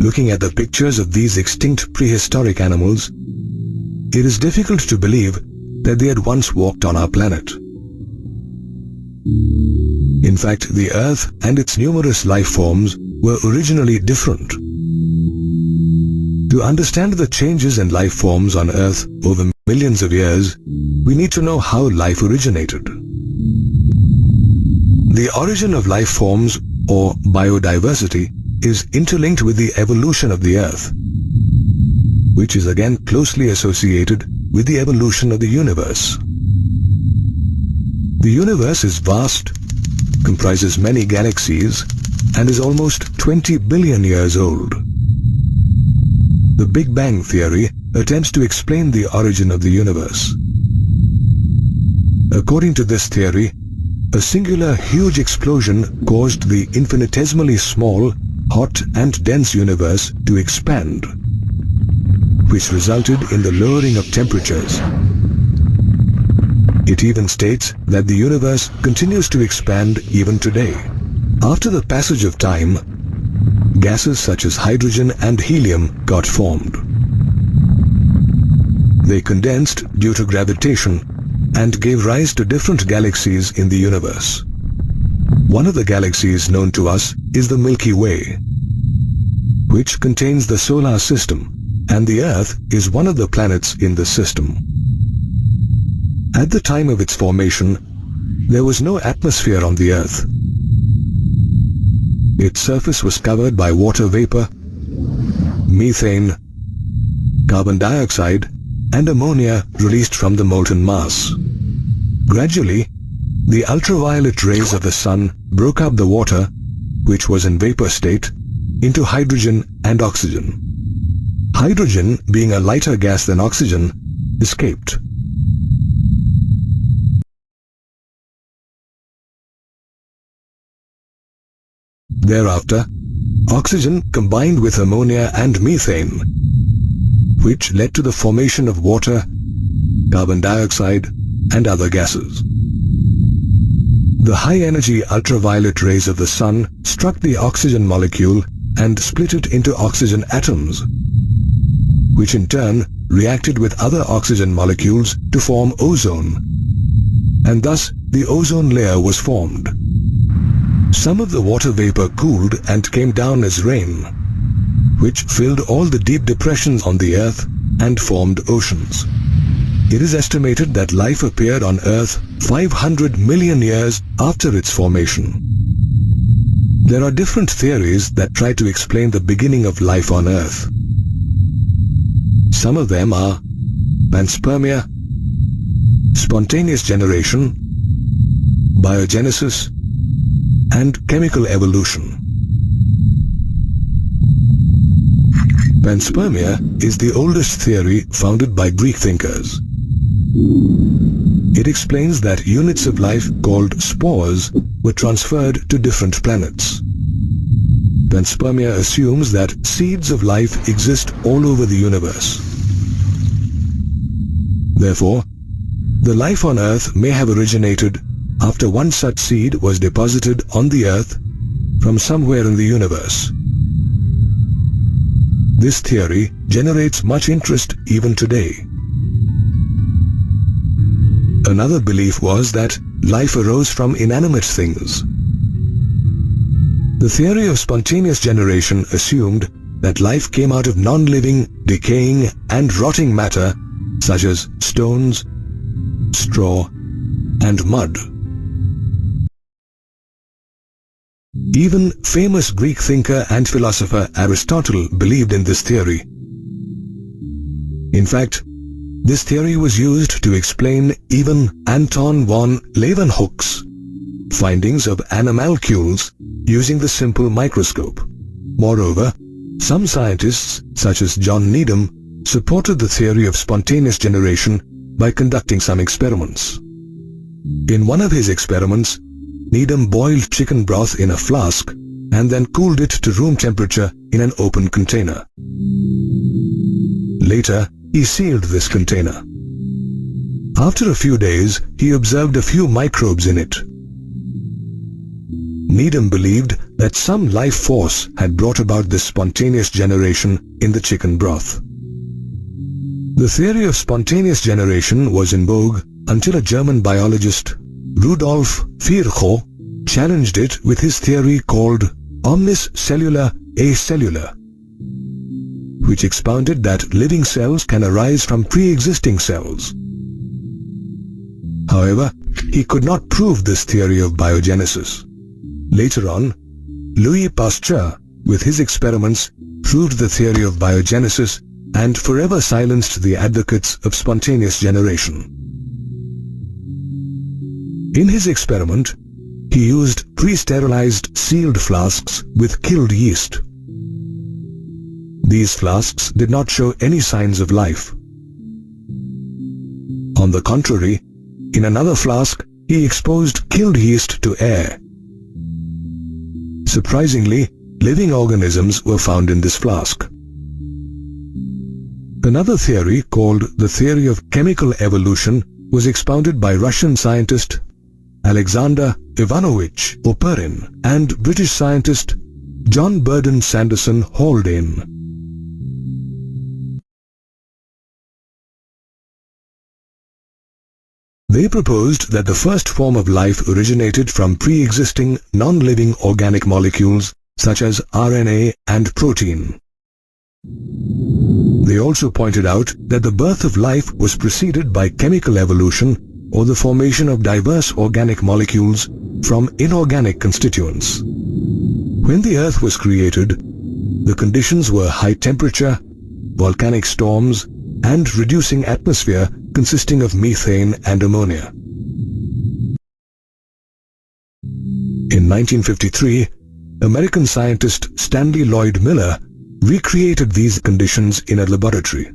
Looking at the pictures of these extinct prehistoric animals, it is difficult to believe that they had once walked on our planet. In fact, the Earth and its numerous life forms were originally different. To understand the changes in life forms on Earth over millions of years, we need to know how life originated. The origin of life forms, or biodiversity, is interlinked with the evolution of the Earth, which is again closely associated with the evolution of the universe. The universe is vast, comprises many galaxies, and is almost 20 billion years old. The Big Bang Theory attempts to explain the origin of the universe. According to this theory, a singular huge explosion caused the infinitesimally small, hot and dense universe to expand, which resulted in the lowering of temperatures. It even states that the universe continues to expand even today. After the passage of time, gases such as hydrogen and helium got formed. They condensed due to gravitation and gave rise to different galaxies in the universe. One of the galaxies known to us is the Milky Way, which contains the solar system, and the Earth is one of the planets in the system. At the time of its formation, there was no atmosphere on the Earth. Its surface was covered by water vapor, methane, carbon dioxide, and ammonia released from the molten mass. Gradually, the ultraviolet rays of the sun broke up the water, which was in vapor state, into hydrogen and oxygen. Hydrogen, being a lighter gas than oxygen, escaped. Thereafter, oxygen combined with ammonia and methane, which led to the formation of water, carbon dioxide, and other gases. The high-energy ultraviolet rays of the sun struck the oxygen molecule and split it into oxygen atoms, which in turn reacted with other oxygen molecules to form ozone, and thus the ozone layer was formed. Some of the water vapor cooled and came down as rain, which filled all the deep depressions on the Earth and formed oceans. It is estimated that life appeared on Earth 500 million years after its formation. There are different theories that try to explain the beginning of life on Earth. Some of them are panspermia, spontaneous generation, biogenesis, and chemical evolution. Panspermia is the oldest theory founded by Greek thinkers. It explains that units of life called spores were transferred to different planets. Panspermia assumes that seeds of life exist all over the universe. Therefore, the life on Earth may have originated after one such seed was deposited on the Earth from somewhere in the universe. This theory generates much interest even today. Another belief was that life arose from inanimate things. The theory of spontaneous generation assumed that life came out of non-living, decaying, and rotting matter such as stones, straw, and mud. Even famous Greek thinker and philosopher Aristotle believed in this theory. In fact, this theory was used to explain even Anton von Leeuwenhoek's findings of animalcules using the simple microscope. Moreover, some scientists, such as John Needham, supported the theory of spontaneous generation by conducting some experiments. In one of his experiments, Needham boiled chicken broth in a flask and then cooled it to room temperature in an open container. Later, he sealed this container. After a few days, he observed a few microbes in it. Needham believed that some life force had brought about this spontaneous generation in the chicken broth. The theory of spontaneous generation was in vogue until a German biologist, Rudolf Virchow, challenged it with his theory called omnis cellula acellula, which expounded that living cells can arise from pre-existing cells. However, he could not prove this theory of biogenesis. Later on, Louis Pasteur, with his experiments, proved the theory of biogenesis and forever silenced the advocates of spontaneous generation. In his experiment, he used pre-sterilized sealed flasks with killed yeast. These flasks did not show any signs of life. On the contrary, in another flask, he exposed killed yeast to air. Surprisingly, living organisms were found in this flask. Another theory, called the theory of chemical evolution, was expounded by Russian scientist Alexander Ivanovich Oparin and British scientist John Burdon Sanderson Haldane. They proposed that the first form of life originated from pre-existing non-living organic molecules such as RNA and protein. They also pointed out that the birth of life was preceded by chemical evolution or the formation of diverse organic molecules from inorganic constituents. When the Earth was created, the conditions were high temperature, volcanic storms, and reducing atmosphere consisting of methane and ammonia. In 1953, American scientist Stanley Lloyd Miller recreated these conditions in a laboratory.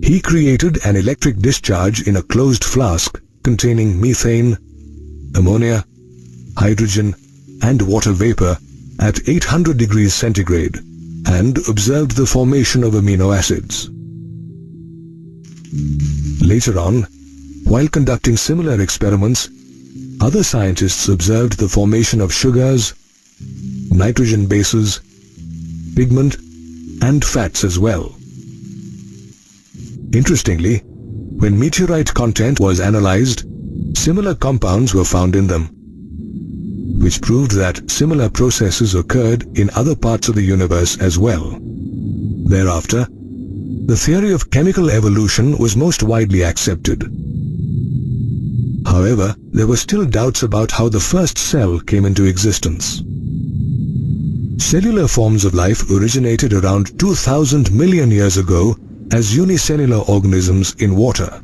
He created an electric discharge in a closed flask containing methane, ammonia, hydrogen, and water vapor at 800 degrees centigrade and observed the formation of amino acids. Later on, while conducting similar experiments, other scientists observed the formation of sugars, nitrogen bases, pigment, and fats as well. Interestingly, when meteorite content was analyzed, similar compounds were found in them, which proved that similar processes occurred in other parts of the universe as well. Thereafter, the theory of chemical evolution was most widely accepted. However, there were still doubts about how the first cell came into existence. Cellular forms of life originated around 2,000 million years ago as unicellular organisms in water.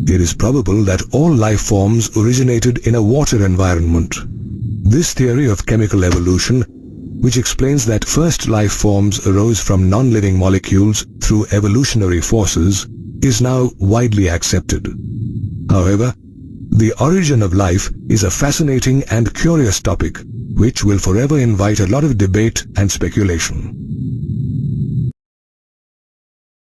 It is probable that all life forms originated in a water environment. This theory of chemical evolution, which explains that first life forms arose from non-living molecules through evolutionary forces, is now widely accepted. However, the origin of life is a fascinating and curious topic, which will forever invite a lot of debate and speculation.